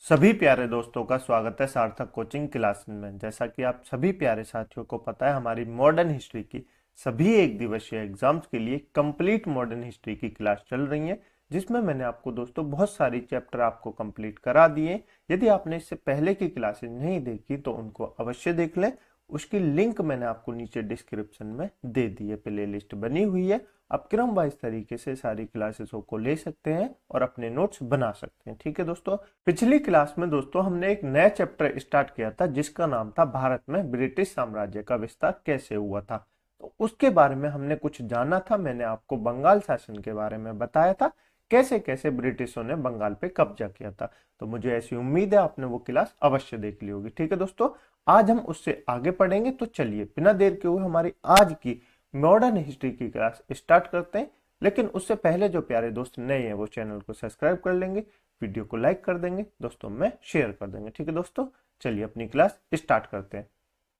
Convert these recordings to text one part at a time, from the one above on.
सभी प्यारे दोस्तों का स्वागत है सार्थक कोचिंग क्लास में। जैसा कि आप सभी प्यारे साथियों को पता है, हमारी मॉडर्न हिस्ट्री की सभी एक दिवसीय एग्जाम्स के लिए कंप्लीट मॉडर्न हिस्ट्री की क्लास चल रही है, जिसमें मैंने आपको दोस्तों बहुत सारी चैप्टर आपको कंप्लीट करा दिए। यदि आपने इससे पहले की क्लासेस नहीं देखी तो उनको अवश्य देख लें। उसकी लिंक मैंने आपको नीचे डिस्क्रिप्शन में दे दी है, प्ले लिस्ट बनी हुई है। आप क्रम वाइज तरीके से सारी क्लासेसों को ले सकते हैं और अपने नोट्स बना सकते हैं। ठीक है दोस्तों, पिछली क्लास में दोस्तों हमने एक नया चैप्टर स्टार्ट किया था जिसका नाम था भारत में ब्रिटिश साम्राज्य का विस्तार कैसे हुआ था। तो उसके बारे में हमने कुछ जाना था। मैंने आपको बंगाल शासन के बारे में बताया था, कैसे कैसे ब्रिटिशों ने बंगाल पे कब्जा किया था। तो मुझे ऐसी उम्मीद है आपने वो क्लास अवश्य देख ली होगी। ठीक है दोस्तों, आज हम उससे आगे पढ़ेंगे। तो चलिए बिना देर के हुए हमारी आज की मॉडर्न हिस्ट्री की क्लास स्टार्ट करते हैं। लेकिन उससे पहले जो प्यारे दोस्त नए हैं वो चैनल को सब्सक्राइब कर लेंगे, वीडियो को लाइक कर देंगे, दोस्तों में शेयर कर देंगे। ठीक है दोस्तों, चलिए अपनी क्लास स्टार्ट करते हैं।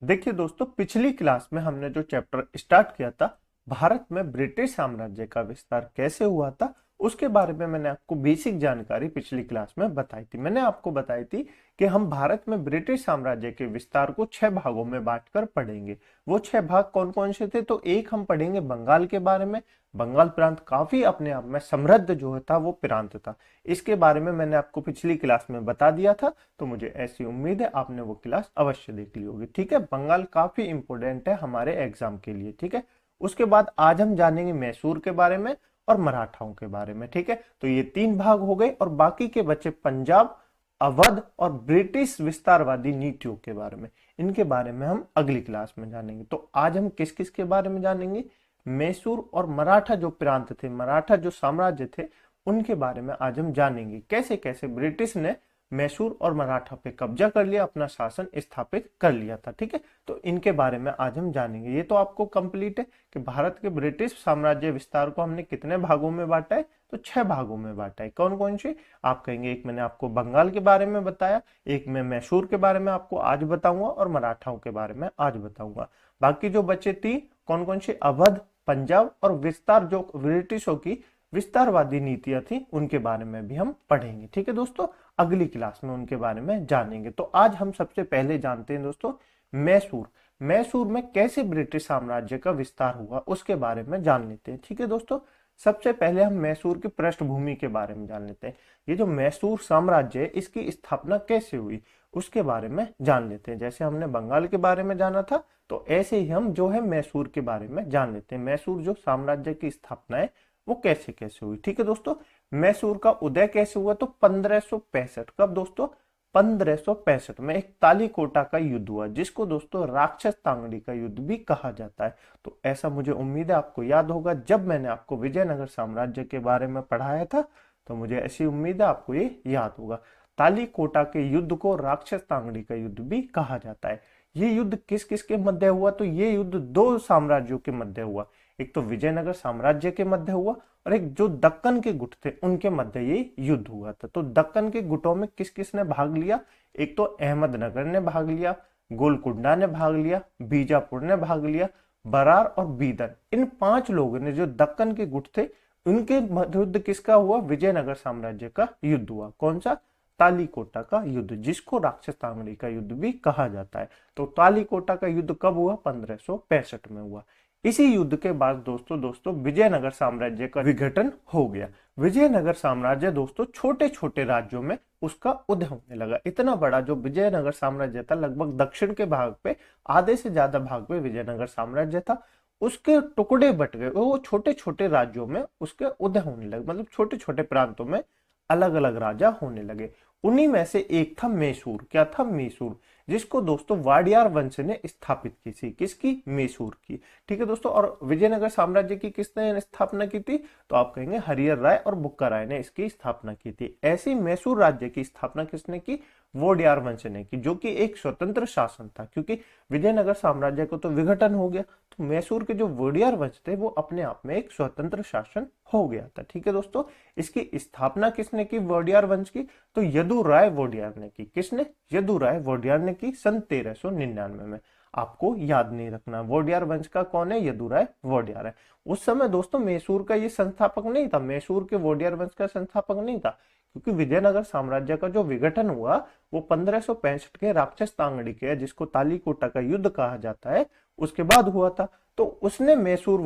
देखिए दोस्तों, पिछली क्लास में हमने जो चैप्टर स्टार्ट किया था, भारत में ब्रिटिश साम्राज्य का विस्तार कैसे हुआ था, उसके बारे में मैंने आपको बेसिक जानकारी पिछली क्लास में बताई थी। मैंने आपको बताई थी कि हम भारत में ब्रिटिश साम्राज्य के विस्तार को 6 भागों में बांटकर पढ़ेंगे। वो 6 भाग कौन कौन से थे? तो एक हम पढ़ेंगे बंगाल के बारे में। बंगाल प्रांत काफी अपने आप में समृद्ध जो था वो प्रांत था। इसके बारे में मैंने आपको पिछली क्लास में बता दिया था, तो मुझे ऐसी उम्मीद है आपने वो क्लास अवश्य देख ली होगी। ठीक है, बंगाल काफी इंपोर्टेंट है हमारे एग्जाम के लिए। ठीक है, उसके बाद आज हम जानेंगे मैसूर के बारे में और मराठाओं के बारे में। ठीक है, तो ये 3 भाग हो गए और बाकी के बचे पंजाब, अवध और ब्रिटिश विस्तारवादी नीतियों के बारे में। इनके बारे में हम अगली क्लास में जानेंगे। तो आज हम किस किस के बारे में जानेंगे? मैसूर और मराठा जो प्रांत थे, मराठा जो साम्राज्य थे, उनके बारे में आज हम जानेंगे। कैसे कैसे ब्रिटिश ने मैसूर और मराठा पे कब्जा कर लिया, अपना शासन स्थापित कर लिया था। ठीक है, तो इनके बारे में आज हम जानेंगे। ये तो आपको कंप्लीट है कि भारत के ब्रिटिश साम्राज्य विस्तार को हमने कितने भागों में बांटा है? तो 6 भागों में बांटा है। कौन कौन से? आप कहेंगे एक मैंने आपको बंगाल के बारे में बताया, एक मैं मैसूर के बारे में आपको आज बताऊंगा और मराठाओं के बारे में आज बताऊंगा। बाकी जो बचे 3 कौन कौन से? अवध, पंजाब और विस्तार, जो ब्रिटिशों की विस्तारवादी नीतियां थी, उनके बारे में भी हम पढ़ेंगे। ठीक है दोस्तों, अगली क्लास में उनके बारे में जानेंगे। तो आज हम सबसे पहले जानते हैं दोस्तों मैसूर। मैसूर में कैसे ब्रिटिश साम्राज्य का विस्तार हुआ उसके बारे में जान लेते हैं। ठीक है दोस्तों, सबसे पहले हम मैसूर की पृष्ठभूमि के बारे में जान लेते हैं। ये जो मैसूर साम्राज्य है, इसकी स्थापना कैसे हुई उसके बारे में जान लेते हैं। जैसे हमने बंगाल के बारे में जाना था, तो ऐसे ही हम जो है मैसूर के बारे में जान लेते हैं। मैसूर जो साम्राज्य की स्थापना है वो कैसे कैसे हुई। ठीक है दोस्तों, मैसूर का उदय कैसे हुआ? तो 1565। कब दोस्तों? 1565 में एक तालीकोटा का युद्ध हुआ, जिसको दोस्तों राक्षस तांगड़ी का युद्ध भी कहा जाता है। तो ऐसा मुझे उम्मीद है आपको याद होगा, जब मैंने आपको विजयनगर साम्राज्य के बारे में पढ़ाया था, तो मुझे ऐसी उम्मीद है आपको ये याद होगा। तालीकोटा के युद्ध को राक्षस तांगड़ी का युद्ध भी कहा जाता है। ये युद्ध किस किस के मध्य हुआ? तो ये युद्ध 2 साम्राज्यों के मध्य हुआ। एक तो विजयनगर साम्राज्य के मध्य हुआ और एक जो दक्कन के गुट थे उनके मध्य ये युद्ध हुआ था। तो दक्कन के गुटों में किस किस ने भाग लिया? एक तो अहमदनगर ने भाग लिया, गोलकुंडा ने भाग लिया, बीजापुर ने भाग लिया, बरार और बीदर, इन 5 लोगों ने जो दक्कन के गुट थे उनके युद्ध किसका हुआ? विजयनगर साम्राज्य का युद्ध हुआ। कौन सा? तालीकोटा का युद्ध, जिसको राक्षस तांगड़ी का युद्ध भी कहा जाता है। तो तालीकोटा का युद्ध कब हुआ? 1565 में हुआ। इसी युद्ध के बाद दोस्तों विजयनगर साम्राज्य का विघटन हो गया। विजयनगर साम्राज्य दोस्तों छोटे छोटे राज्यों में उसका उदय होने लगा। इतना बड़ा जो विजयनगर साम्राज्य था, लगभग दक्षिण के भाग पे, आधे से ज्यादा भाग पे विजयनगर साम्राज्य था, उसके टुकड़े बट गए। वो छोटे छोटे राज्यों में उसके उदय होने लगे, मतलब छोटे छोटे प्रांतों में अलग अलग राजा होने लगे। उन्हीं में से एक था मैसूर। क्या था? मैसूर, जिसको दोस्तों वाडियार वंश ने स्थापित की थी। किसकी? मैसूर की। ठीक है दोस्तों, और विजयनगर साम्राज्य की किसने स्थापना की थी? तो आप कहेंगे हरिहर राय और बुक्का राय ने इसकी स्थापना की थी। ऐसी मैसूर राज्य की स्थापना किसने की? वोडियार वंश ने की, जो कि एक स्वतंत्र शासन था। क्योंकि विजयनगर साम्राज्य को तो विघटन हो गया, तो मैसूर के जो वोडियार वंश थे वो अपने आप में एक स्वतंत्र शासन हो गया था। ठीक है दोस्तों, इसकी स्थापना किसने की वोडियार वंश की? तो यदु राय वोडियार ने की। किसने? यदु राय वोडियार ने की सन 1399 में। आपको याद नहीं रखना। वोडियार वंश का कौन है? यदुराय वोडियार है। उस समय दोस्तों मैसूर का ये संस्थापक नहीं था, मैसूर के वोडियार वंश का संस्थापक नहीं था, क्योंकि विजयनगर साम्राज्य का जो विघटन हुआ वो 1565 के राक्षस तांगड़ी के, जिसको तालीकोटा का युद्ध कहा जाता है, उसके बाद हुआ था। तो उसने मैसूर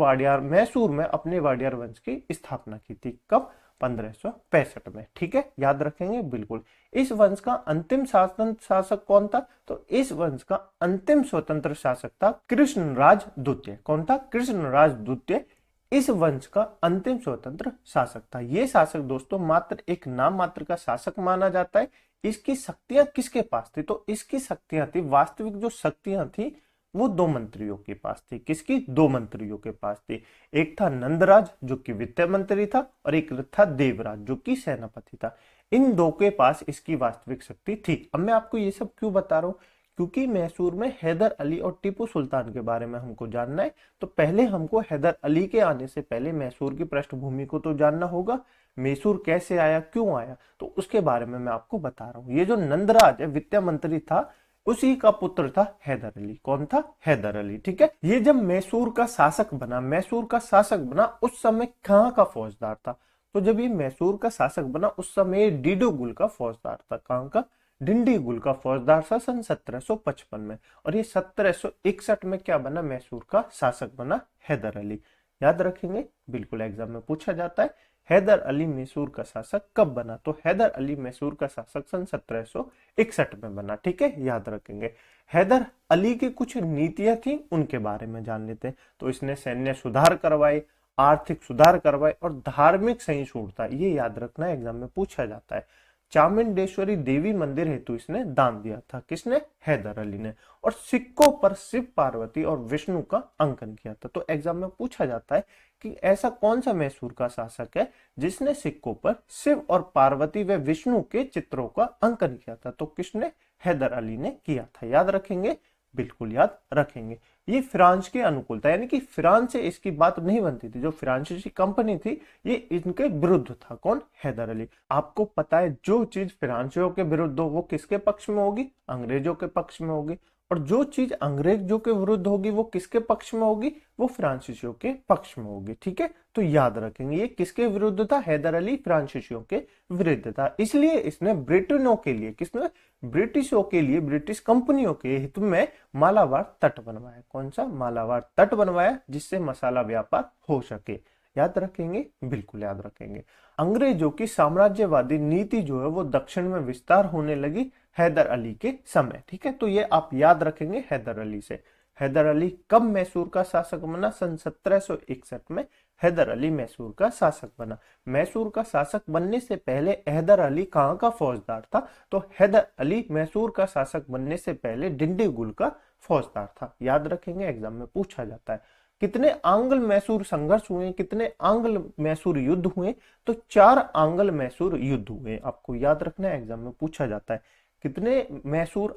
में अपने वाडियार वंश की स्थापना की थी। कब? 1565 में। ठीक है, याद रखेंगे बिल्कुल। इस वंश का अंतिम शासक कौन था? तो इस वंश का अंतिम स्वतंत्र शासक था कृष्णराज द्वितीय। कौन था? कृष्णराज द्वितीय इस वंश का अंतिम स्वतंत्र शासक था। ये शासक दोस्तों मात्र एक नाम मात्र का शासक माना जाता है। इसकी शक्तियां किसके पास थी? तो इसकी शक्तियां थी, वास्तविक जो शक्तियां थी वो दो मंत्रियों के पास थी। किसकी? दो मंत्रियों के पास थी। एक था नंदराज जो कि वित्त मंत्री था, और एक था देवराज जो कि सेनापति था। इन दो के पास इसकी वास्तविक शक्ति थी। अब मैं आपको ये सब क्यों बता रहा हूं? क्योंकि मैसूर में हैदर अली और टीपू सुल्तान के बारे में हमको जानना है। तो पहले हमको हैदर अली के आने से पहले मैसूर की पृष्ठभूमि को तो जानना होगा। मैसूर कैसे आया, क्यों आया, तो उसके बारे में मैं आपको बता रहा हूँ। ये जो नंदराज है वित्त मंत्री था, उसी का पुत्र था हैदर अली। कौन था? हैदर अली। ठीक है, ये जब मैसूर का शासक बना उस समय कहाँ का फौजदार था? तो जब ये मैसूर का शासक बना उस समय डिंडीगुल का फौजदार था। कहाँ का? डिंडीगुल का फौजदार था सन 1755 में। और ये 1761 में क्या बना? मैसूर का शासक बना हैदर अली। याद रखेंगे बिल्कुल, एग्जाम में पूछा जाता है हैदर अली मैसूर का शासक कब बना? तो हैदर अली मैसूर का शासक सन 1761 में बना। ठीक है, याद रखेंगे। हैदर अली की कुछ नीतियां थी, उनके बारे में जान लेते हैं। तो इसने सैन्य सुधार करवाए, आर्थिक सुधार करवाए और धार्मिक सहिष्णुता, ये याद रखना एग्जाम में पूछा जाता है। चामुंडेश्वरी देवी मंदिर हेतु इसने दान दिया था। किसने? हैदर अली ने। और सिक्कों पर शिव, पार्वती और विष्णु का अंकन किया था। तो एग्जाम में पूछा जाता है कि ऐसा कौन सा मैसूर का शासक है जिसने सिक्कों पर शिव और पार्वती व विष्णु के चित्रों का अंकन किया था? तो किसने? हैदर अली ने किया था। याद रखेंगे बिल्कुल, याद रखेंगे। ये फ्रांस के अनुकूल था, यानी कि फ्रांस से इसकी बात नहीं बनती थी। जो फ्रांसीसी कंपनी थी ये इनके विरुद्ध था। कौन? हैदर अली। आपको पता है जो चीज फ्रांसीसियों के विरुद्ध हो वो किसके पक्ष में होगी? अंग्रेजों के पक्ष में होगी। और जो चीज अंग्रेजों के विरुद्ध होगी वो किसके पक्ष में होगी? वो फ्रांसीसियों के पक्ष में होगी। ठीक है, तो याद रखेंगे ये किसके विरुद्ध था? हैदर अली फ्रांसीसियों के विरुद्ध था। इसलिए इसने ब्रिटेनों के लिए, किसने? ब्रिटिशों के लिए, ब्रिटिश कंपनियों के हित में मालाबार तट बनवाया। कौन सा? मालाबार तट बनवाया, जिससे मसाला व्यापार हो सके। याद रखेंगे बिल्कुल, याद रखेंगे। अंग्रेजों की साम्राज्यवादी नीति जो है वो दक्षिण में विस्तार होने लगी हैदर अली के समय। ठीक है, तो ये आप याद रखेंगे हैदर अली से। हैदर अली कब मैसूर का शासक बना? सन 1761 में हैदर अली मैसूर का शासक बना। मैसूर का शासक बनने से पहले हैदर अली कहाँ का फौजदार था? तो हैदर अली मैसूर का शासक बनने से पहले डिंडीगुल का फौजदार था। याद रखेंगे, एग्जाम में पूछा जाता है। कितने आंग्ल मैसूर संघर्ष हुए? कितने आंग्ल मैसूर युद्ध हुए? तो 4 आंग्ल मैसूर युद्ध हुए। आपको याद रखना है, एग्जाम में पूछा जाता है। कितने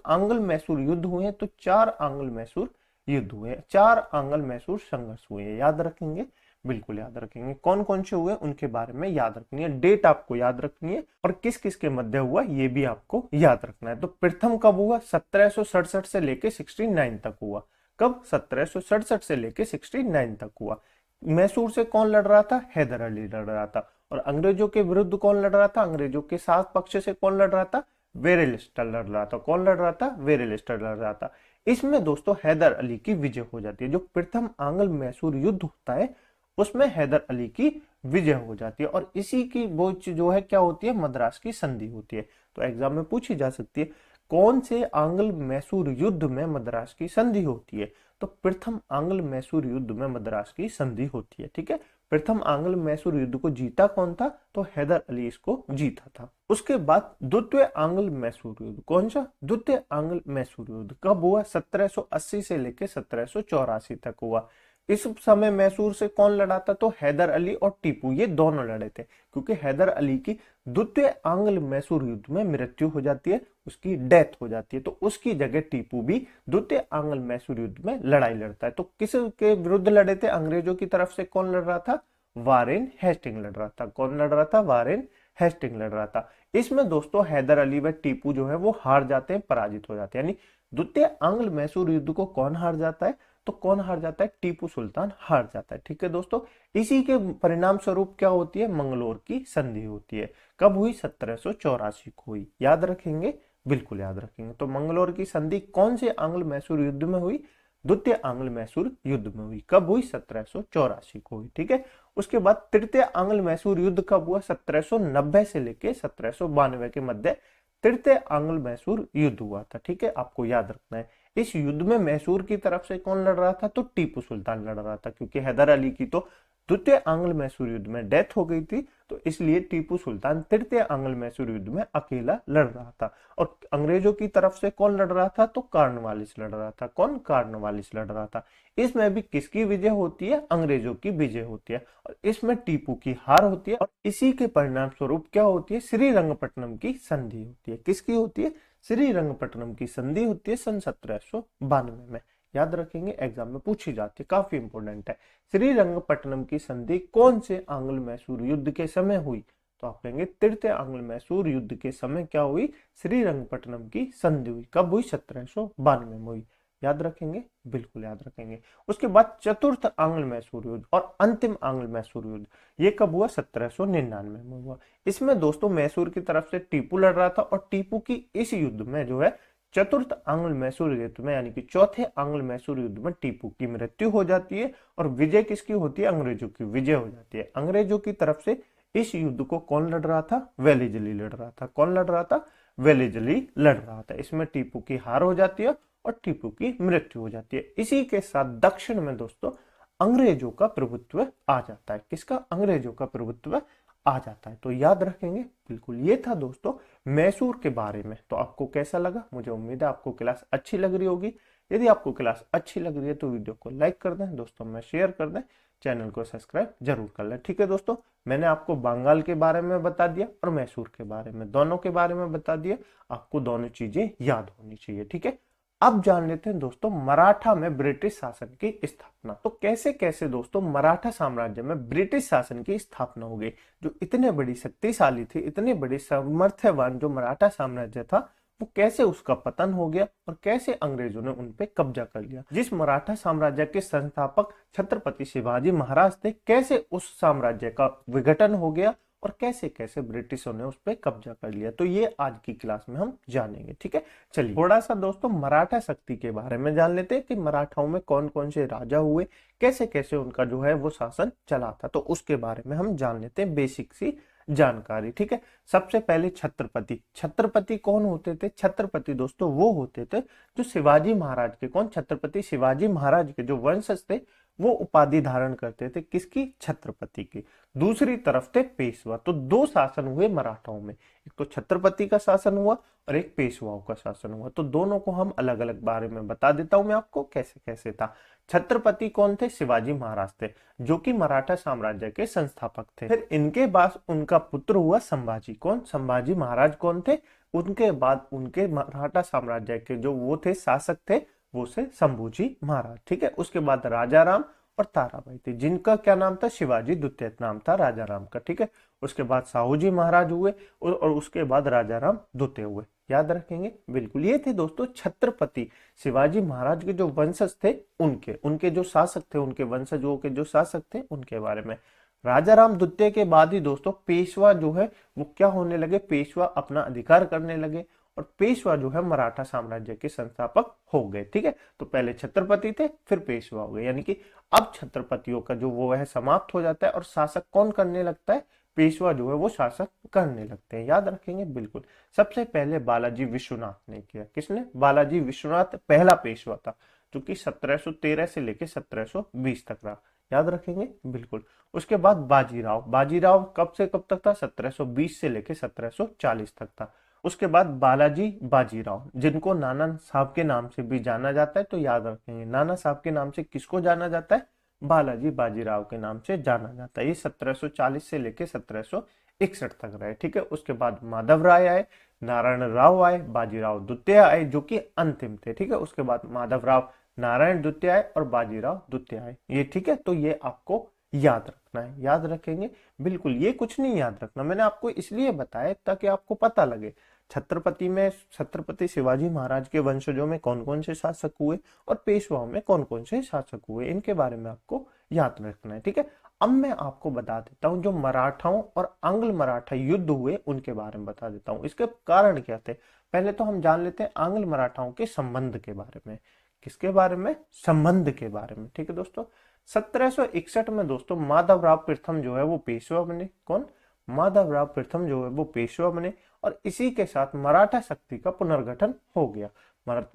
आंग्ल मैसूर युद्ध हुए? तो 4 आंग्ल मैसूर युद्ध हुए, 4 आंग्ल मैसूर संघर्ष हुए। याद रखेंगे बिल्कुल, याद रखेंगे। कौन कौन से हुए उनके बारे में याद रखनी है, डेट आपको याद रखनी है, और किस किस के मध्य हुआ ये भी आपको याद रखना है। तो प्रथम कब हुआ? 1767 से लेके 69 तक हुआ। कब? 1767 से लेके 69 तक हुआ। मैसूर से कौन लड़ रहा था? हैदर अली लड़ रहा था। और अंग्रेजों के विरुद्ध कौन लड़ रहा था? अंग्रेजों के साथ पक्ष से कौन लड़ रहा था? वेरेलिस्टर लड़ रहा था। कौन लड़ रहा था? वेरेलिस्टर लड़ रहा था। इसमें दोस्तों हैदर अली की विजय हो जाती है। जो प्रथम आंग्ल मैसूर युद्ध होता है उसमें हैदर अली की विजय हो जाती है, और इसी की वो जो है क्या होती है? मद्रास की संधि होती है। तो एग्जाम में पूछी जा सकती है कौन से आंग्ल मैसूर युद्ध में मद्रास की संधि होती है? तो प्रथम आंग्ल मैसूर युद्ध में मद्रास की संधि होती है। ठीक है, प्रथम आंग्ल मैसूर युद्ध को जीता कौन था? तो हैदर अली इसको जीता था। उसके बाद द्वितीय आंग्ल मैसूर युद्ध, कौन सा? द्वितीय आंग्ल मैसूर युद्ध कब हुआ? 1780 से लेकर 1784 तक हुआ। इस समय मैसूर से कौन लड़ा था? तो हैदर अली और टीपू, ये दोनों लड़े थे। क्योंकि हैदर अली की द्वितीय आंग्ल मैसूर युद्ध में मृत्यु हो जाती है, उसकी डेथ हो जाती है, तो उसकी जगह टीपू भी द्वितीय आंग्ल मैसूर युद्ध में लड़ाई लड़ता है। तो किसके विरुद्ध लड़े थे? अंग्रेजों की तरफ से कौन लड़ रहा था? वारेन हेस्टिंग लड़ रहा था। कौन लड़ रहा था? वारेन हेस्टिंग लड़ रहा था। इसमें दोस्तों हैदर अली व टीपू जो है वो हार जाते हैं, पराजित हो जाते हैं। यानी द्वितीय आंग्ल मैसूर युद्ध को कौन हार जाता है? तो कौन हार जाता है? टीपू सुल्तान हार जाता है। ठीक है दोस्तों, इसी के परिणाम स्वरूप क्या होती है? मंगलोर की संधि होती है। कब हुई? 1784 को हुई। याद रखेंगे, बिल्कुल याद रखेंगे। तो मंगलोर की संधि कौन से आंग्ल मैसूर युद्ध में हुई? द्वितीय आंग्ल मैसूर युद्ध में हुई। कब हुई? 1784 को हुई। ठीक है, उसके बाद तृतीय आंग्ल मैसूर युद्ध कब हुआ? 1790 से लेके 1792 के मध्य तृतीय आंग्ल मैसूर युद्ध हुआ था। ठीक है, आपको याद रखना है। इस युद्ध में मैसूर की तरफ से कौन लड़ रहा था? तो टीपू सुल्तान लड़ रहा था, क्योंकि हैदर अली की तो द्वितीय आंग्ल मैसूर युद्ध में डेथ हो गई थी, तो इसलिए टीपू सुल्तान तृतीय आंग्ल मैसूर युद्ध में अकेला लड़ रहा था। और अंग्रेजों की तरफ से कौन लड़ रहा था? तो कॉर्नवालिस लड़ रहा था। कौन? कॉर्नवालिस लड़ रहा था। इसमें भी किसकी विजय होती है? अंग्रेजों की विजय होती है, और इसमें टीपू की हार होती है। और इसी के परिणाम स्वरूप क्या होती है? श्रीरंगपट्टनम की संधि होती है। किसकी होती है? श्रीरंगपट्टनम की संधि होती है सन 1792 में। याद रखेंगे, एग्जाम में पूछी जाती है, काफी इंपोर्टेंट है। श्रीरंगपट्टनम की संधि कौन से आंग्ल मैसूर युद्ध के समय हुई? तो आप कहेंगे तृतीय आंग्ल मैसूर युद्ध के समय क्या हुई? श्रीरंगपट्टनम की संधि हुई। कब हुई? 1792 में हुई। याद रखेंगे, बिल्कुल याद रखेंगे। उसके बाद चतुर्थ आंग्ल मैसूर युद्ध और अंतिम आंग्ल मैसूर युद्ध, ये कब हुआ? 1799 में हुआ। इसमें दोस्तों मैसूर की तरफ से टीपू लड़ रहा था, और टीपू की इस युद्ध में जो है चतुर्थ आंग्ल मैसूर युद्ध में, यानी कि चौथे आंग्ल मैसूर युद्ध में टीपू की मृत्यु हो जाती है, और विजय किसकी होती है? अंग्रेजों की विजय हो जाती है। अंग्रेजों की तरफ से इस युद्ध को कौन लड़ रहा था? वेलीजली लड़ रहा था। कौन लड़ रहा था? वेलीजली लड़ रहा था। इसमें टीपू की हार हो जाती है और टीपू की मृत्यु हो जाती है। इसी के साथ दक्षिण में दोस्तों अंग्रेजों का प्रभुत्व आ जाता है। किसका? अंग्रेजों का प्रभुत्व आ जाता है। तो याद रखेंगे, बिल्कुल। ये था दोस्तों मैसूर के बारे में। तो आपको कैसा लगा? मुझे उम्मीद है आपको क्लास अच्छी लग रही होगी। यदि आपको क्लास अच्छी लग रही है तो वीडियो को लाइक कर दें, दोस्तों में शेयर कर दें, चैनल को सब्सक्राइब जरूर कर लें। ठीक है दोस्तों, मैंने आपको बंगाल के बारे में बता दिया और मैसूर के बारे में, दोनों के बारे में बता दिया। आपको दोनों चीजें याद होनी चाहिए। ठीक है, अब जान लेते हैं दोस्तों मराठा में ब्रिटिश शासन की स्थापना। तो कैसे कैसे दोस्तों मराठा साम्राज्य में ब्रिटिश शासन की स्थापना हो गई। जो इतने बड़ी शक्तिशाली थी, इतने बड़ी सामर्थ्यवान जो मराठा साम्राज्य था, वो कैसे उसका पतन हो गया और कैसे अंग्रेजों ने उन पे कब्जा कर लिया। जिस मराठा साम्राज्य के संस्थापक छत्रपति शिवाजी महाराज थे, कैसे उस साम्राज्य का विघटन हो गया और कैसे कैसे ब्रिटिशों ने उस पर कब्जा कर लिया। तो ये आज की क्लास में हम जानेंगे। ठीक है, चलिए थोड़ा सा दोस्तों मराठा शक्ति के बारे में जान लेते हैं कि मराठाओं में कौन कौन से राजा हुए, कैसे कैसे उनका जो है वो शासन चला था। तो उसके बारे में हम जान लेते हैं बेसिक सी जानकारी। ठीक है, सबसे पहले छत्रपति। छत्रपति कौन होते थे? छत्रपति दोस्तों वो होते थे जो शिवाजी महाराज के, कौन? छत्रपति शिवाजी महाराज के जो वंशज थे, वो उपाधि धारण करते थे। किसकी? छत्रपति की। दूसरी तरफ थे पेशवा। तो दो शासन हुए मराठाओं में, एक तो छत्रपति का शासन हुआ और एक पेशवाओं का शासन हुआ। तो दोनों को हम अलग अलग बारे में बता देता हूं मैं आपको कैसे कैसे था। छत्रपति कौन थे? शिवाजी महाराज थे, जो कि मराठा साम्राज्य के संस्थापक थे। फिर इनके बाद उनका पुत्र हुआ संभाजी। कौन? संभाजी महाराज कौन थे? उनके बाद उनके मराठा साम्राज्य के जो वो थे शासक थे, वो से शंभूजी महाराज। ठीक है, उसके बाद राजा राम और ताराबाई थे, जिनका क्या नाम था? शिवाजी द्वितीय नाम था राजा राम का। ठीक है, उसके बाद साहू जी महाराज हुए और उसके बाद राजा राम द्वितीय हुए। याद रखेंगे, बिल्कुल। ये थे दोस्तों छत्रपति शिवाजी महाराज के जो वंशज थे, उनके जो शासक थे, उनके वंशजों के जो शासक थे, उनके बारे में। राजा राम द्वितीय के बाद ही दोस्तों पेशवा जो है वो क्या होने लगे? पेशवा अपना अधिकार करने लगे और पेशवा जो है मराठा साम्राज्य के संस्थापक हो गए। ठीक है, तो पहले छत्रपति थे, फिर पेशवा हो गए, यानी कि अब छत्रपतियों का जो वो है समाप्त हो जाता है और शासक कौन करने लगता है? पेशवा जो है वो शासक करने लगते हैं। याद रखेंगे, बिल्कुल। सबसे पहले बालाजी विश्वनाथ ने किया। किसने? बालाजी विश्वनाथ पहला पेशवा था, जो कि 1713 से लेकर 1720 तक रहा। याद रखेंगे, बिल्कुल। उसके बाद बाजीराव। बाजीराव कब से कब तक था? 1720 से लेकर 1740 तक था। उसके बाद बालाजी बाजीराव, जिनको नाना साहब के नाम से भी जाना जाता है। तो याद रखेंगे, नाना साहब के नाम से किसको जाना जाता है? बालाजी बाजीराव के नाम से जाना जाता है। ये 1740 से लेके 1761 तक रहे। ठीक है, उसके बाद माधव राय आए, नारायण राव आए, बाजीराव द्वितीय आए, जो कि अंतिम थे। ठीक है, उसके बाद माधव राव नारायण द्वितीय आए और बाजीराव द्वितीय आए। ये ठीक है, तो ये आपको याद रखना है। याद रखेंगे, बिल्कुल। ये कुछ नहीं याद रखना, मैंने आपको इसलिए बताया ताकि आपको पता लगे। छत्रपति में छत्रपति शिवाजी महाराज के वंशजों में कौन कौन से शासक हुए और पेशवाओं में कौन कौन से शासक हुए, इनके बारे में आपको याद रखना है। ठीक है, अब मैं आपको बता देता हूं जो मराठाओं और आंग्ल मराठा युद्ध हुए उनके बारे में बता देता हूं, इसके कारण क्या थे। पहले तो हम जान लेते हैं आंग्ल मराठाओं के संबंध के बारे में। किसके बारे में? संबंध के बारे में। ठीक है दोस्तों, 1761 में दोस्तों माधवराव प्रथम जो है वो पेशवा बने। कौन? माधवराव प्रथम जो है वो पेशवा बने और इसी के साथ मराठा शक्ति का पुनर्गठन हो गया।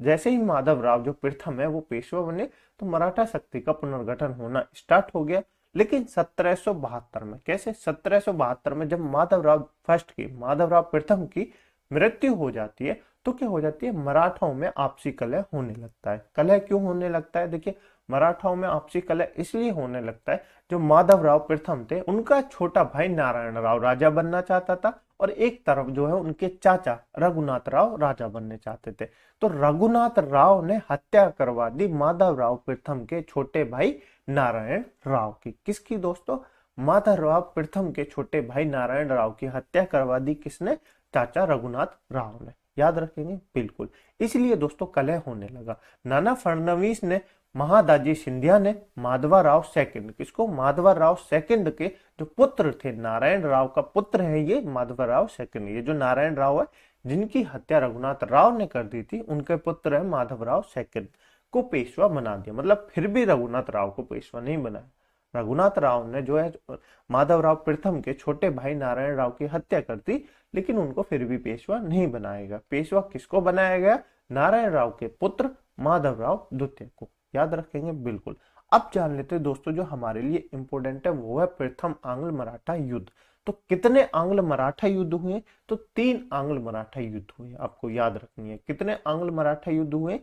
जैसे ही माधवराव जो प्रथम है वो पेशवा बने तो मराठा शक्ति का पुनर्गठन होना स्टार्ट हो गया। लेकिन 1772 में, कैसे? 1772 में जब माधवराव प्रथम की मृत्यु हो जाती है तो क्या हो जाती है? मराठाओं में आपसी कलह होने लगता है। कलह क्यों होने लगता है? देखिए, मराठाओं में आपसी कलह इसलिए होने लगता है, जो माधवराव प्रथम थे उनका छोटा भाई नारायण राव राजा बनना चाहता था और एक तरफ जो है उनके चाचा रघुनाथ राव राजा बनने चाहते थे। तो रघुनाथ राव ने हत्या करवा दी माधवराव प्रथम के छोटे भाई नारायण राव की। किसकी दोस्तों? माधवराव प्रथम के छोटे भाई नारायण राव की हत्या करवा दी किसने? चाचा रघुनाथ राव ने। याद रखेंगे बिल्कुल, इसलिए दोस्तों कलह होने लगा। नाना फडणवीस ने, महादाजी सिंधिया ने माधवराव सेकंड, किसको? माधवराव सेकंड के जो पुत्र थे, नारायण राव का पुत्र है ये माधवराव सेकंड। ये जो नारायण राव है जिनकी हत्या रघुनाथ राव ने कर दी थी, उनके पुत्र है माधवराव सेकंड को पेशवा बना दिया। मतलब फिर भी रघुनाथ राव को पेशवा नहीं बनाया। रघुनाथ राव ने जो है माधवराव प्रथम के छोटे भाई नारायण राव की हत्या कर दी, लेकिन उनको फिर भी पेशवा नहीं बनाएगा। पेशवा किसको बनाया गया? नारायण राव के पुत्र माधवराव द्वितीय को। याद रखेंगे बिल्कुल। अब जान लेते हैं दोस्तों जो हमारे लिए इंपोर्टेंट है वो है प्रथम आंग्ल मराठा युद्ध। तो कितने आंग्ल मराठा युद्ध हुए? तो 3 आंग्ल मराठा युद्ध हुए। आपको याद रखनी है कितने आंग्ल मराठा युद्ध हुए?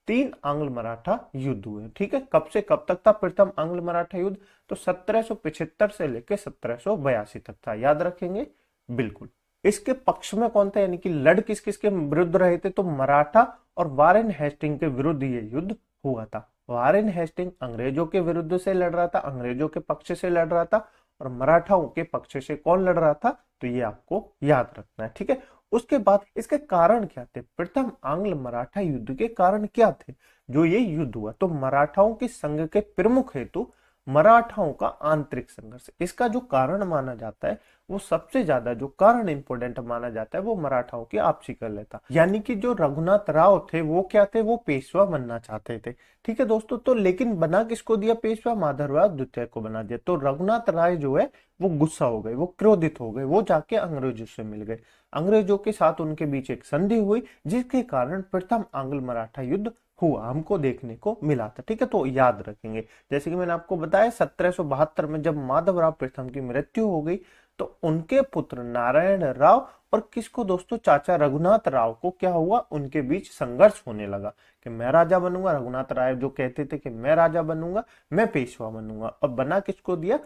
3 आंग्ल मराठा युद्ध हुए। ठीक है, कब से कब तक था प्रथम आंग्ल मराठा युद्ध? तो 1775 से लेकर 1782 तक था। याद रखेंगे बिल्कुल। इसके पक्ष में कौन था, यानी कि लड़ किस किस के विरुद्ध रहे थे? तो मराठा और वारेन हेस्टिंग के विरुद्ध ये युद्ध हुआ था। वारेन हेस्टिंग अंग्रेजों के विरुद्ध से लड़ रहा था, अंग्रेजों के पक्ष से लड़ रहा था, और मराठाओं के पक्ष से कौन लड़ रहा था? तो ये आपको याद रखना है। ठीक है, उसके बाद इसके कारण क्या थे? प्रथम आंग्ल मराठा युद्ध के कारण क्या थे जो ये युद्ध हुआ? तो मराठाओं के संघ के प्रमुख हेतु मराठाओं का आंतरिक संघर्ष। इसका जो कारण माना जाता है, वो सबसे ज्यादा जो कारण इंपोर्टेंट माना जाता है वो मराठाओं की आपसी कलह था। यानी कि जो रघुनाथ राव थे वो क्या थे? वो पेशवा बनना चाहते थे। ठीक है दोस्तों, तो लेकिन बना किसको दिया पेशवा? माधवराव द्वितीय को बना दिया। तो रघुनाथ राय जो है वो गुस्सा हो गए, वो क्रोधित हो गए, वो जाके अंग्रेजों से मिल गए। अंग्रेजों के साथ उनके बीच एक संधि हुई जिसके कारण प्रथम आंग्ल मराठा युद्ध हुआ, हमको देखने को मिला था। ठीक है, तो याद रखेंगे। जैसे कि मैंने आपको बताया 1772 में जब माधवराव प्रथम की मृत्यु हो गई तो उनके पुत्र नारायण राव और किसको दोस्तों? चाचा रघुनाथ राव को क्या हुआ? उनके बीच संघर्ष होने लगा कि मैं राजा बनूंगा। रघुनाथ राय जो कहते थे कि मैं राजा बनूंगा, मैं पेशवा बनूंगा, और बना किसको दिया?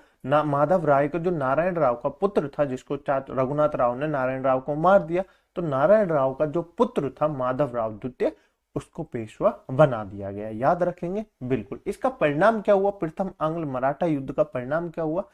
माधव राय को, जो नारायण राव का पुत्र था, जिसको रघुनाथ राव ने नारायण राव को मार दिया। तो नारायण राव का जो पुत्र था माधव राव द्वितीय, उसको पेशवा बना दिया गया। याद रखेंगे बिल्कुल। इसका परिणाम क्या हुआ? प्रथम आंग्ल मराठा युद्ध का परिणाम क्या हुआ?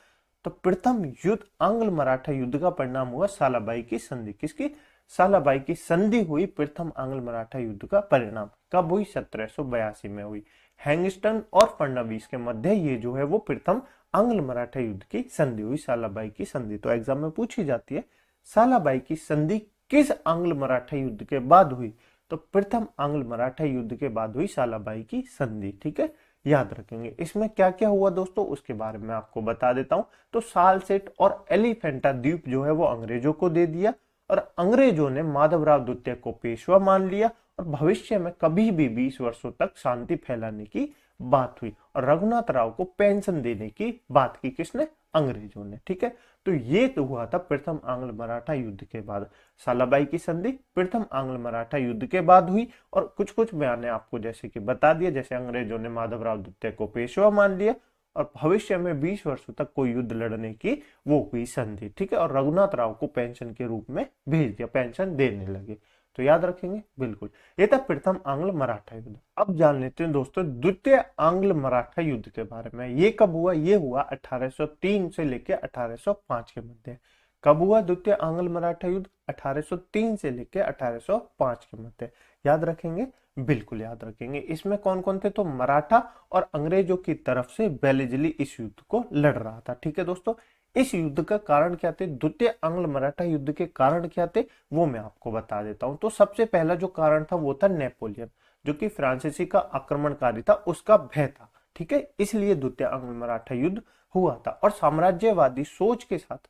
तो प्रथम युद्ध आंग्ल मराठा युद्ध का परिणाम हुआ सालाबाई की संधि। किसकी? सालाबाई की संधि हुई प्रथम आंग्ल मराठा युद्ध का परिणाम। कब हुई? 1782 में हुई। हैंगस्टन और फडणवीस के मध्य ये जो है वो प्रथम आंग्ल मराठा युद्ध की संधि हुई, सालाबाई की संधि। तो एग्जाम में पूछी जाती है सालाबाई की संधि किस आंग्ल मराठा युद्ध के बाद हुई? तो प्रथम आंग्ल मराठा युद्ध के बाद हुई सालाबाई की संधि। ठीक है, याद रखेंगे। इसमें क्या क्या हुआ दोस्तों उसके बारे में आपको बता देता हूं। तो सालसेट और एलिफेंटा द्वीप जो है वो अंग्रेजों को दे दिया और अंग्रेजों ने माधवराव द्वितीय को पेशवा मान लिया और भविष्य में कभी भी 20 वर्षों तक शांति फैलाने की बात हुई और रघुनाथ राव को पेंशन देने की बात की किसने? अंग्रेजों ने। ठीक है, तो ये तो हुआ था प्रथम आंग्ल मराठा युद्ध के बाद। सालाबाई की संधि प्रथम आंग्ल मराठा युद्ध के बाद हुई और कुछ कुछ बयान आपको जैसे कि बता दिया, जैसे अंग्रेजों ने माधवराव द्वितीय को पेशवा मान लिया और भविष्य में 20 वर्षों तक कोई युद्ध लड़ने की वो हुई संधि। ठीक है, और रघुनाथ राव को पेंशन के रूप में भेज दिया, पेंशन देने लगे। तो याद रखेंगे बिल्कुल। ये था प्रथम आंग्ल मराठा युद्ध। अब जान लेते हैं दोस्तों द्वितीय आंग्ल मराठा युद्ध के बारे में। ये कब हुआ? ये हुआ 1803 से लेकर 1805 के मध्य। कब हुआ द्वितीय आंग्ल मराठा युद्ध? 1803 से लेकर 1805 के मध्य। याद रखेंगे, बिल्कुल याद रखेंगे। इसमें कौन कौन थे? तो मराठा और अंग्रेजों की तरफ से वेलेस्ली इस युद्ध को लड़ रहा था। ठीक है दोस्तों, इस युद्ध का कारण क्या थे? द्वितीय आंग्ल मराठा युद्ध के कारण क्या थे वो मैं आपको बता देता हूं। तो सबसे पहला जो कारण था वो था नेपोलियन, जो कि फ्रांसीसी का आक्रमणकारी था, उसका भय था। ठीक है, इसलिए द्वितीय आंग्ल मराठा युद्ध हुआ था। और साम्राज्यवादी सोच के साथ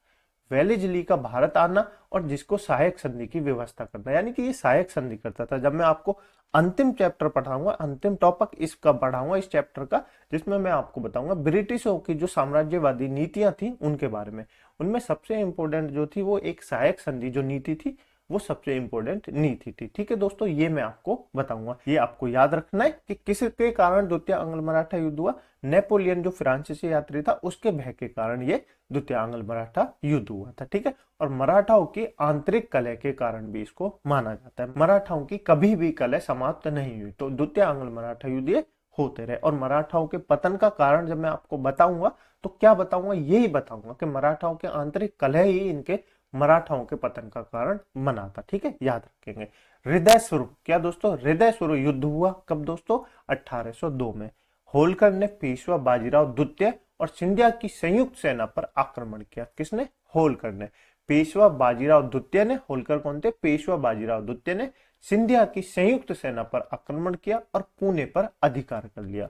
वेलेस्ली का भारत आना और जिसको सहायक संधि की व्यवस्था करना, यानी कि ये सहायक संधि करता था। जब मैं आपको अंतिम चैप्टर पढ़ाऊंगा, अंतिम टॉपिक इसका पढ़ाऊंगा इस चैप्टर का, जिसमें मैं आपको बताऊंगा ब्रिटिशों की जो साम्राज्यवादी नीतियां थी उनके बारे में। उनमें सबसे इंपॉर्टेंट जो थी वो एक सहायक संधि जो नीति थी, वो सबसे इंपॉर्टेंट नीति थी। ठीक है दोस्तों, ये मैं आपको बताऊंगा। ये आपको याद रखना है कि किसके कारण द्वितीय आंग्ल मराठा युद्ध हुआ। नेपोलियन जो फ्रांसीसी यात्री था उसके भय के कारण ये द्वितीय आंग्ल मराठा युद्ध हुआ था। ठीक है, और मराठाओं की आंतरिक कलह के कारण भी इसको माना जाता है। मराठाओं की कभी भी कलह समाप्त नहीं हुई, तो द्वितीय आंग्ल मराठा युद्ध ये होते रहे। और मराठाओं के पतन का कारण जब मैं आपको बताऊंगा तो क्या बताऊंगा? यही बताऊंगा कि मराठाओं के आंतरिक कलह ही इनके मराठाओं के पतन का कारण बना था। ठीक है, याद रखेंगे। हृदय सुर, क्या दोस्तों? हृदय सुर युद्ध हुआ कब दोस्तों? 1802 में। होलकर ने पेशवा बाजीराव द्वितीय और सिंधिया की संयुक्त सेना पर आक्रमण किया। किसने? होलकर ने। पेशवा बाजीराव द्वितीय ने, होलकर कौन थे? पेशवा बाजीराव द्वितीय ने सिंधिया की संयुक्त सेना पर आक्रमण किया और पुणे पर अधिकार कर लिया।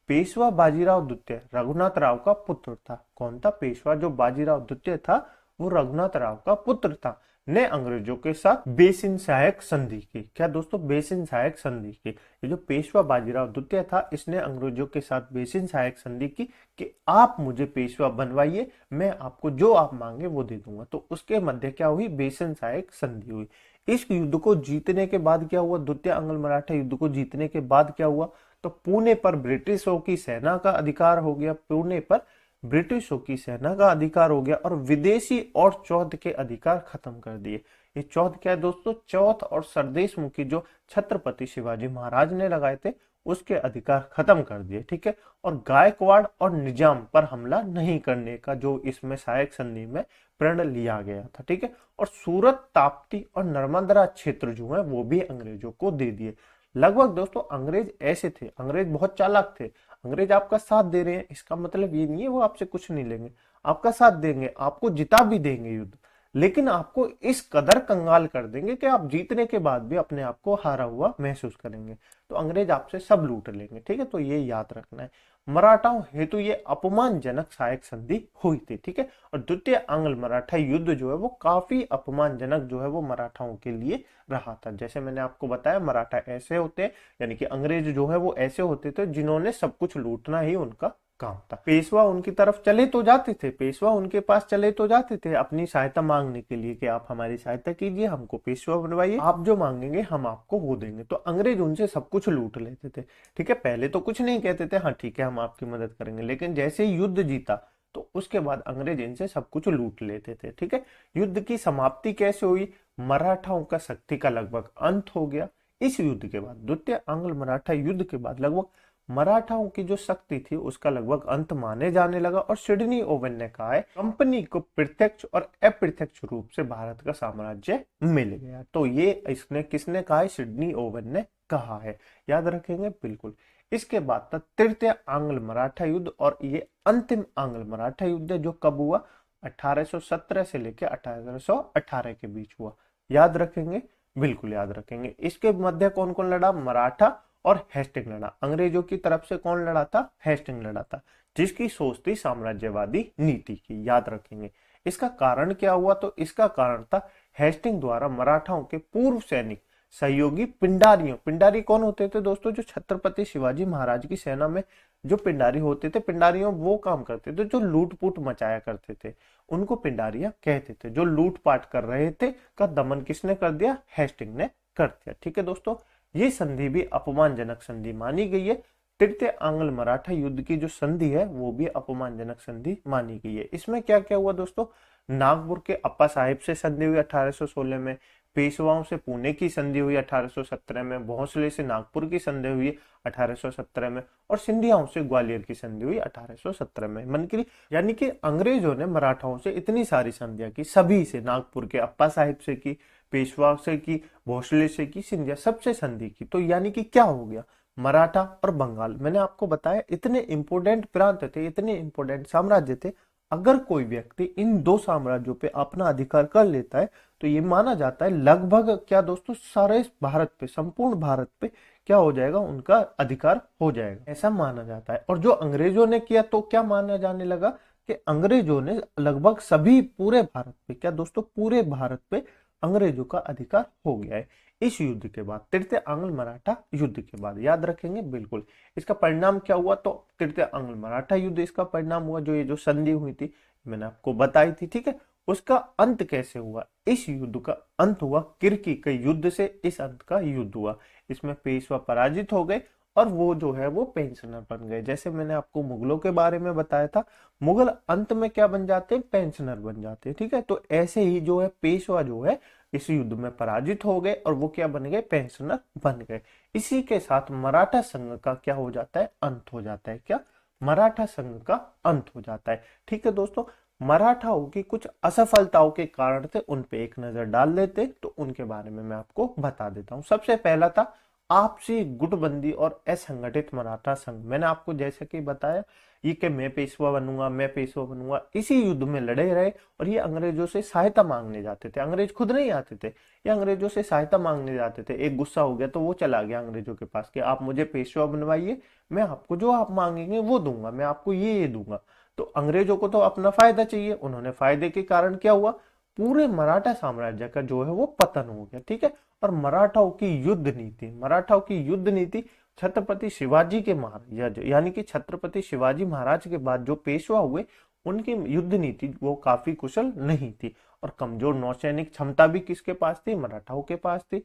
पेशवा बाजीराव द्वितीय रघुनाथ राव का पुत्र था। कौन था? पेशवा जो बाजीराव द्वितीय था वो रघुनाथ राव का पुत्र था। ने अंग्रेजों के साथ बेसिन सहायक संधि की। क्या दोस्तों? बेसिन सहायक संधि की। ये जो पेशवा बाजीराव द्वितीय था इसने अंग्रेजों के साथ बेसिन सहायक संधि की कि आप मुझे पेशवा बनवाइए, मैं आपको जो आप मांगे वो दे दूंगा। तो उसके मध्य क्या हुई? बेसिन सहायक संधि हुई। इस युद्ध को जीतने के बाद क्या हुआ? द्वितीय आंग्ल मराठा युद्ध को जीतने के बाद क्या हुआ? तो पुणे पर ब्रिटिशों की सेना का अधिकार हो गया। पुणे पर ब्रिटिशों की सेना का अधिकार हो गया और विदेशी और चौथ के अधिकार खत्म कर दिए। ये चौथ क्या है दोस्तों? चौथ और सरदेशमुखी जो छत्रपति शिवाजी महाराज ने लगाए थे उसके अधिकार खत्म कर दिए। ठीक है, और गायकवाड़ और निजाम पर हमला नहीं करने का जो इसमें सहायक संधि में प्रण लिया गया था। ठीक है, और सूरत, ताप्ती और नर्मदा क्षेत्र जो है वो भी अंग्रेजों को दे दिए। लगभग दोस्तों अंग्रेज ऐसे थे, अंग्रेज बहुत चालाक थे। अंग्रेज आपका साथ दे रहे हैं इसका मतलब ये नहीं है वो आपसे कुछ नहीं लेंगे, आपका साथ देंगे, आपको जिता भी देंगे युद्ध, लेकिन आपको इस कदर कंगाल कर देंगे कि आप जीतने के बाद भी अपने आप को हारा हुआ महसूस करेंगे। तो अंग्रेज आपसे सब लूट लेंगे। ठीक है, तो ये याद रखना है। मराठाओं हेतु ये अपमानजनक सहायक संधि हुई थी। ठीक है, और द्वितीय आंग्ल मराठा युद्ध जो है वो काफी अपमानजनक जो है वो मराठाओं के लिए रहा था। जैसे मैंने आपको बताया मराठा ऐसे होते हैं, यानी कि अंग्रेज जो है वो ऐसे होते थे जिन्होंने सब कुछ लूटना ही उनका काम था। पेशवा उनकी तरफ चले तो जाते थे, पेशवा उनके पास चले तो जाते थे अपनी सहायता मांगने के लिए कि आप हमारी सहायता कीजिए, हमको पेशवा बनवाइए, आप जो मांगेंगे हम आपको वो देंगे। तो अंग्रेज उनसे सब कुछ लूट लेते थे। ठीक है, पहले तो कुछ नहीं कहते थे, हाँ ठीक है हम आपकी मदद करेंगे, लेकिन जैसे ही युद्ध जीता तो उसके बाद अंग्रेज इनसे सब कुछ लूट लेते थे। ठीक है, युद्ध की समाप्ति कैसे हुई? मराठाओं का शक्ति का लगभग अंत हो गया। इस युद्ध के बाद, द्वितीय आंग्ल मराठा युद्ध के बाद लगभग मराठाओं की जो शक्ति थी उसका लगभग अंत माने जाने लगा। और सिडनी ओवन ने कहा है कंपनी को प्रत्यक्ष और अप्रत्यक्ष रूप से भारत का साम्राज्य मिल गया। तो ये इसने किसने कहा है? सिडनी ओवन ने कहा है। याद रखेंगे बिल्कुल। इसके बाद था तृतीय आंग्ल मराठा युद्ध और ये अंतिम आंग्ल मराठा युद्ध जो कब हुआ? 1817 से लेकर 1818 के बीच हुआ। याद रखेंगे, बिल्कुल याद रखेंगे। इसके मध्य कौन कौन लड़ा? मराठा और हेस्टिंग लड़ा। अंग्रेजों की तरफ से कौन लड़ा था? हेस्टिंग लड़ा था, जिसकी सोच थी साम्राज्यवादी नीति की। याद रखेंगे। इसका कारण क्या हुआ? तो इसका कारण था हेस्टिंग द्वारा मराठाओं के पूर्व सैनिक सहयोगी पिंडारियों। पिंडारी कौन होते थे दोस्तों? जो छत्रपति शिवाजी महाराज की सेना में जो पिंडारी होते थे, पिंडारियों वो काम करते थे जो लूटपूट मचाया करते थे, उनको पिंडारिया कहते थे। जो लूटपाट कर रहे थे का दमन किसने कर दिया? हेस्टिंग ने कर दिया। ठीक है दोस्तों, ये संधि भी अपमानजनक संधि मानी गई है। तृतीय आंग्ल मराठा युद्ध की जो संधि है वो भी अपमानजनक संधि मानी गई है। इसमें क्या क्या हुआ दोस्तों? नागपुर के अप्पा साहिब से संधि हुई 1816 में। पेशवाओं से पुणे की संधि हुई 1817 में, भोंसले से नागपुर की संधि हुई 1817 में, और सिंधियाओं से ग्वालियर की संधि हुई 1817 में। मनकरी यानी कि अंग्रेजों ने मराठाओं से इतनी सारी संधियां की, सभी से, नागपुर के अप्पा साहिब से की, पेशवा से की, भोसले से की, सिंधिया सबसे संधि की। तो यानी कि क्या हो गया, मराठा और बंगाल, मैंने आपको बताया इतने इंपोर्टेंट प्रांत थे, इतने इंपोर्टेंट साम्राज्य थे। अगर कोई व्यक्ति इन दो साम्राज्यों पे अपना अधिकार कर लेता है तो ये माना जाता है लगभग क्या दोस्तों, सारे भारत पे, संपूर्ण भारत पे क्या हो जाएगा, उनका अधिकार हो जाएगा, ऐसा माना जाता है। और जो अंग्रेजों ने किया तो क्या माना जाने लगा कि अंग्रेजों ने लगभग सभी पूरे भारत पे, क्या दोस्तों, पूरे भारत पे अंग्रेजों का अधिकार हो गया है इस युद्ध के बाद, तृतीय आंग्ल मराठा युद्ध के बाद। याद रखेंगे बिल्कुल। इसका परिणाम क्या हुआ, तो तृतीय आंग्ल मराठा युद्ध इसका परिणाम हुआ। जो ये जो संधि हुई थी मैंने आपको बताई थी, ठीक है, उसका अंत कैसे हुआ, इस युद्ध का अंत हुआ किर्की के युद्ध से, इस अंत का युद्ध हुआ। इसमें पेशवा पराजित हो गए और वो जो है वो पेंशनर बन गए। जैसे मैंने आपको मुगलों के बारे में बताया था, मुगल अंत में क्या बन जाते हैं, पेंशनर बन जाते हैं, ठीक है। तो ऐसे ही जो है पेशवा जो है इस युद्ध में पराजित हो गए और वो क्या बन गए, पेंशनर बन गए। इसी के साथ मराठा संघ का क्या हो जाता है, अंत हो जाता है। क्या, मराठा संघ का अंत हो जाता है। ठीक है दोस्तों, मराठाओं की कुछ असफलताओं के कारण थे, उन पे एक नजर डाल लेते तो उनके बारे में मैं आपको बता देता हूं। सबसे पहला था आपसी गुटबंदी और असंगठित मराठा संघ। मैंने आपको जैसे कि बताया, ये कि मैं पेशवा बनूंगा, मैं पेशवा बनूंगा, इसी युद्ध में लड़े रहे और ये अंग्रेजों से सहायता मांगने जाते थे। अंग्रेज खुद नहीं आते थे, ये अंग्रेजों से सहायता मांगने जाते थे। एक गुस्सा हो गया तो वो चला गया अंग्रेजों के पास कि आप मुझे पेशवा बनवाइए, मैं आपको जो आप मांगेंगे वो दूंगा, मैं आपको ये दूंगा। तो अंग्रेजों को तो अपना फायदा चाहिए, उन्होंने फायदे के कारण क्या हुआ, पूरे मराठा साम्राज्य का जो है वो पतन हो गया। ठीक है, और मराठाओं की युद्ध नीति, मराठाओं की युद्ध नीति छत्रपति शिवाजी के महाराज, यानी कि छत्रपति शिवाजी महाराज के बाद जो पेशवा हुए उनकी युद्ध नीति वो काफी कुशल नहीं थी और कमजोर नौसैनिक क्षमता भी किसके पास थी, मराठाओं के पास थी।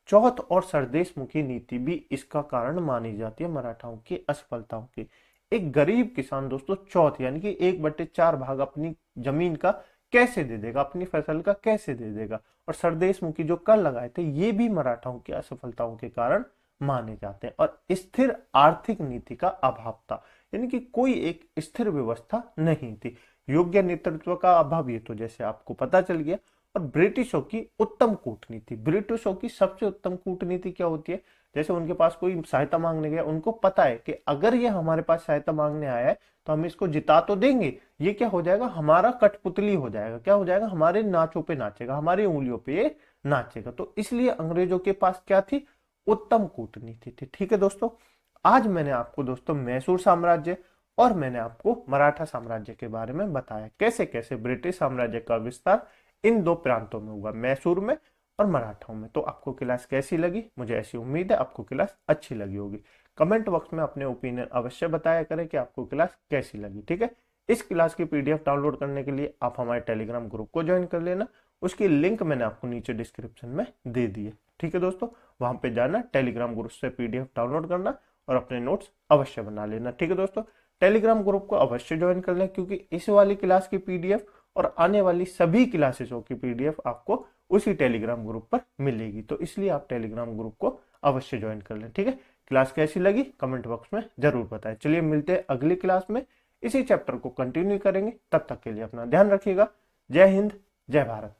चौथ और सरदेशमुखी नीति भी इसका कारण मानी जाती है मराठाओं की असफलताओं की। एक गरीब किसान दोस्तों चौथ यानी कि 1/4 भाग अपनी जमीन का कैसे दे देगा, अपनी फसल का कैसे दे देगा। और सरदेशमुखी जो कर लगाए थे ये भी मराठाओं की असफलताओं के कारण माने जाते हैं। और स्थिर आर्थिक नीति का अभाव था, यानी कि कोई एक स्थिर व्यवस्था नहीं थी। योग्य नेतृत्व का अभाव, ये तो जैसे आपको पता चल गया। और ब्रिटिशों की उत्तम कूटनीति, ब्रिटिशों की सबसे उत्तम कूटनीति क्या होती है, जैसे उनके पास कोई सहायता मांगने गया, उनको पता है कि अगर ये हमारे पास सहायता मांगने आया है तो हम इसको जिता तो देंगे, ये क्या हो जाएगा, हमारा कठपुतली हो जाएगा, क्या हो जाएगा, हमारे नाचों पे नाचेगा, हमारी उंगलियों पे ये नाचेगा। तो इसलिए अंग्रेजों के पास क्या थी, उत्तम कूटनीति थी। ठीक है दोस्तों, आज मैंने आपको दोस्तों मैसूर साम्राज्य और मैंने आपको मराठा साम्राज्य के बारे में बताया, कैसे कैसे ब्रिटिश साम्राज्य का विस्तार इन दो प्रांतों में हुआ, मैसूर में और मराठाओं में। तो आपको क्लास कैसी लगी, मुझे ऐसी उम्मीद है आपको क्लास अच्छी लगी होगी। कमेंट बॉक्स में अपने ओपिनियन अवश्य बताया करें कि आपको क्लास कैसी लगी। ठीक है, इस क्लास की पीडीएफ डाउनलोड करने के लिए आप हमारे टेलीग्राम ग्रुप को ज्वाइन कर लेना, उसकी लिंक मैंने आपको नीचे डिस्क्रिप्शन में दे दी है। ठीक है दोस्तों, वहां पे जाना, टेलीग्राम ग्रुप से पीडीएफ डाउनलोड करना और अपने नोट्स अवश्य बना लेना। ठीक है दोस्तों, टेलीग्राम ग्रुप को अवश्य ज्वाइन कर लें क्योंकि इस वाली क्लास की पीडीएफ और आने वाली सभी क्लासेसों की पीडीएफ आपको उसी टेलीग्राम ग्रुप पर मिलेगी। तो इसलिए आप टेलीग्राम ग्रुप को अवश्य ज्वाइन कर लें। ठीक है, क्लास कैसी लगी कमेंट बॉक्स में जरूर बताएं। चलिए मिलते हैं अगली क्लास में, इसी चैप्टर को कंटिन्यू करेंगे। तब तक के लिए अपना ध्यान रखिएगा। जय हिंद, जय भारत।